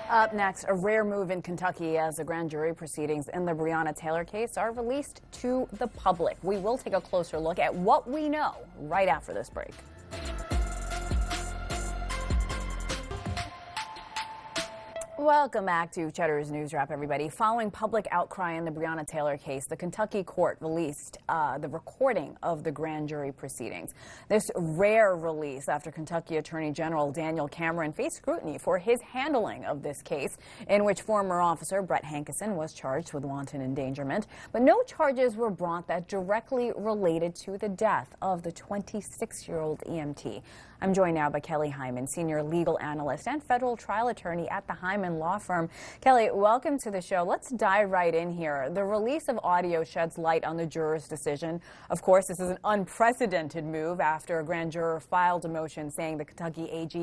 Up next, a rare move in Kentucky as the grand jury proceedings in the Breonna Taylor case are released to the public. We will take a closer look at what we know right after this break. Welcome back to Cheddar's News Wrap, everybody. Following public outcry in the Breonna Taylor case, the Kentucky court released the recording of the grand jury proceedings. This rare release after Kentucky Attorney General Daniel Cameron faced scrutiny for his handling of this case, in which former officer Brett Hankison was charged with wanton endangerment. But no charges were brought that directly related to the death of the 26-year-old EMT. I'm joined now by Kelly Hyman, senior legal analyst and federal trial attorney at the Hyman law firm. Kelly, welcome to the show. Let's dive right in here. The release of audio sheds light on the juror's decision. Of course, this is an unprecedented move after a grand juror filed a motion saying the Kentucky AG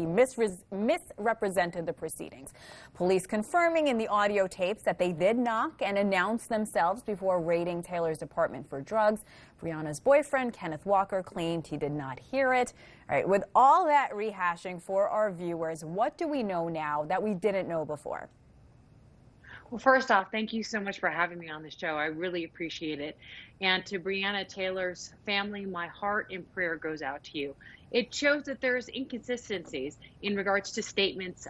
misrepresented the proceedings. Police confirming in the audio tapes that they did knock and announce themselves before raiding Taylor's apartment for drugs. Breonna's boyfriend, Kenneth Walker, claimed he did not hear it. All right, with all that rehashing for our viewers, what do we know now that we didn't know before? Well, first off, thank you so much for having me on the show. I really appreciate it. And to Breonna Taylor's family, my heart and prayer goes out to you. It shows that there's inconsistencies in regards to statements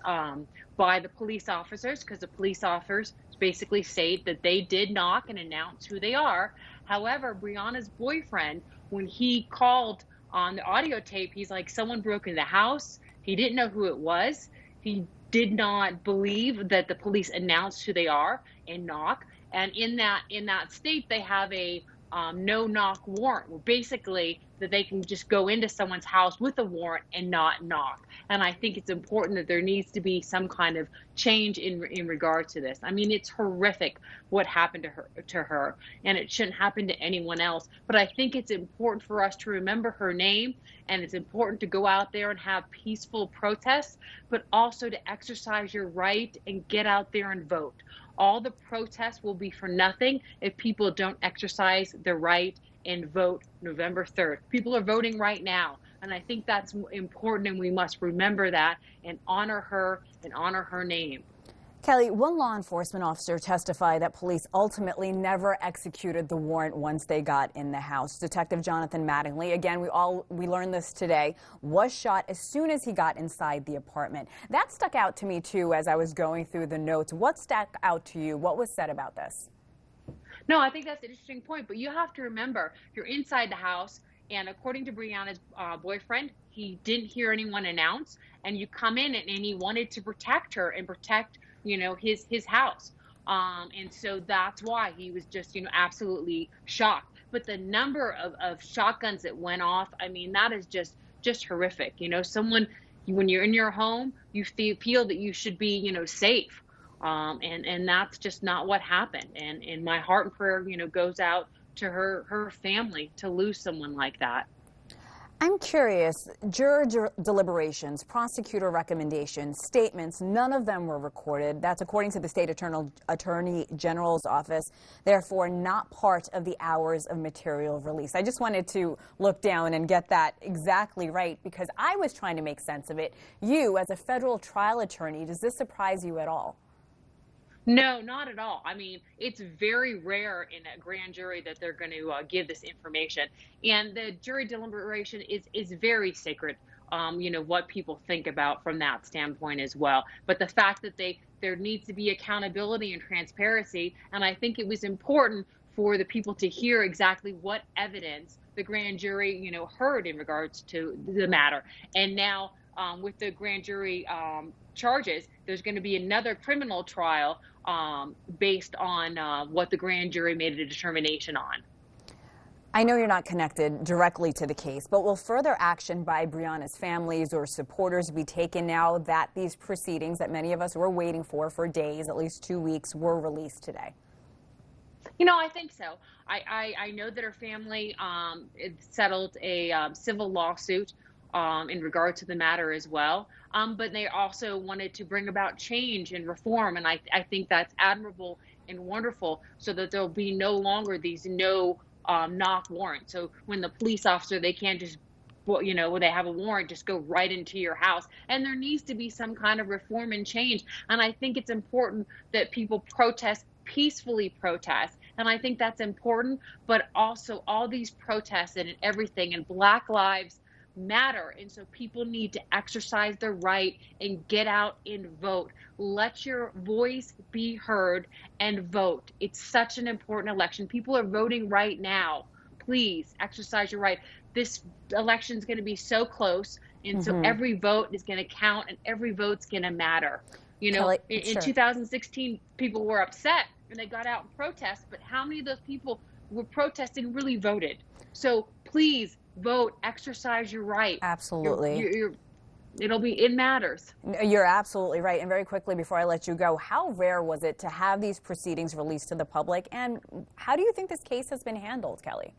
by the police officers, because the police officers basically state that they did knock and announce who they are. However, Breonna's boyfriend, when he called on the audio tape, he's like, someone broke into the house. He didn't know who it was. He did not believe that the police announced who they are and knock. And in that state, they have a no knock warrant, where basically that they can just go into someone's house with a warrant and not knock. And I think it's important that there needs to be some kind of change in regard to this. I mean, it's horrific what happened to her, and it shouldn't happen to anyone else. But I think it's important for us to remember her name, and it's important to go out there and have peaceful protests, but also to exercise your right and get out there and vote. All the protests will be for nothing if people don't exercise their right and vote November 3rd. People are voting right now, and I think that's important, and we must remember that and honor her name. Kelly, one law enforcement officer testified that police ultimately never executed the warrant once they got in the house. Detective Jonathan Mattingly, again, we learned this today, was shot as soon as he got inside the apartment. That stuck out to me, too, as I was going through the notes. What stuck out to you? What was said about this? No, I think that's an interesting point, but you have to remember, you're inside the house, and according to Breonna's boyfriend, he didn't hear anyone announce, and you come in and he wanted to protect her and protect his house. And so that's why he was just, absolutely shocked. But the number of shotguns that went off, I mean, that is just horrific. Someone, when you're in your home, you feel that you should be, safe. And that's just not what happened. And my heart and prayer, goes out to her family to lose someone like that. I'm curious, juror deliberations, prosecutor recommendations, statements, none of them were recorded. That's according to the state attorney general's office, therefore not part of the hours of material release. I just wanted to look down and get that exactly right, because I was trying to make sense of it. You, as a federal trial attorney, does this surprise you at all? No, not at all. I mean, it's very rare in a grand jury that they're going to give this information. And the jury deliberation is very sacred, what people think about from that standpoint as well. But the fact that there needs to be accountability and transparency, and I think it was important for the people to hear exactly what evidence the grand jury, heard in regards to the matter. And now with the grand jury charges, there's going to be another criminal trial based on what the grand jury made a determination on. I know you're not connected directly to the case, but will further action by Breonna's families or supporters be taken now that these proceedings that many of us were waiting for days, at least 2 weeks, were released today? I think so. I know that her family settled a civil lawsuit in regard to the matter as well. But they also wanted to bring about change and reform. And I think that's admirable and wonderful, so that there'll be no longer these no knock warrants. So when the police officer, they can't just well, when they have a warrant, just go right into your house. And there needs to be some kind of reform and change. And I think it's important that people peacefully protest. And I think that's important, but also all these protests and everything, and Black Lives Matter. And so people need to exercise their right and get out and vote. Let your voice be heard and vote. It's such an important election. People are voting right now. Please exercise your right. This election is going to be so close, and so every vote is going to count, and every vote's going to matter. Kelly, in 2016, people were upset and they got out and protest, but how many of those people were protesting really voted? So please vote, exercise your right. Absolutely. It matters. You're absolutely right. And very quickly, before I let you go, how rare was it to have these proceedings released to the public? And how do you think this case has been handled, Kelly?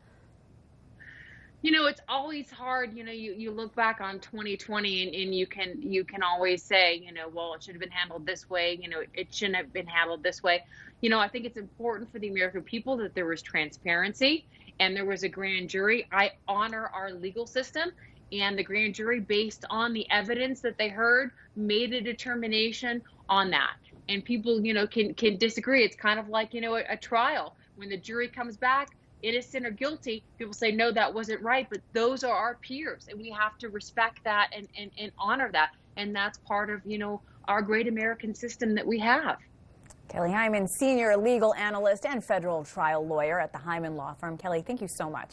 It's always hard. You look back on 2020 and you can always say, well, it should have been handled this way. It shouldn't have been handled this way. I think it's important for the American people that there was transparency and there was a grand jury. I honor our legal system, and the grand jury, based on the evidence that they heard, made a determination on that. And people, can disagree. It's kind of like, a trial. When the jury comes back, innocent or guilty, people say, no, that wasn't right. But those are our peers, and we have to respect that and honor that. And that's part of, our great American system that we have. Kelly Hyman, senior legal analyst and federal trial lawyer at the Hyman Law Firm. Kelly, thank you so much.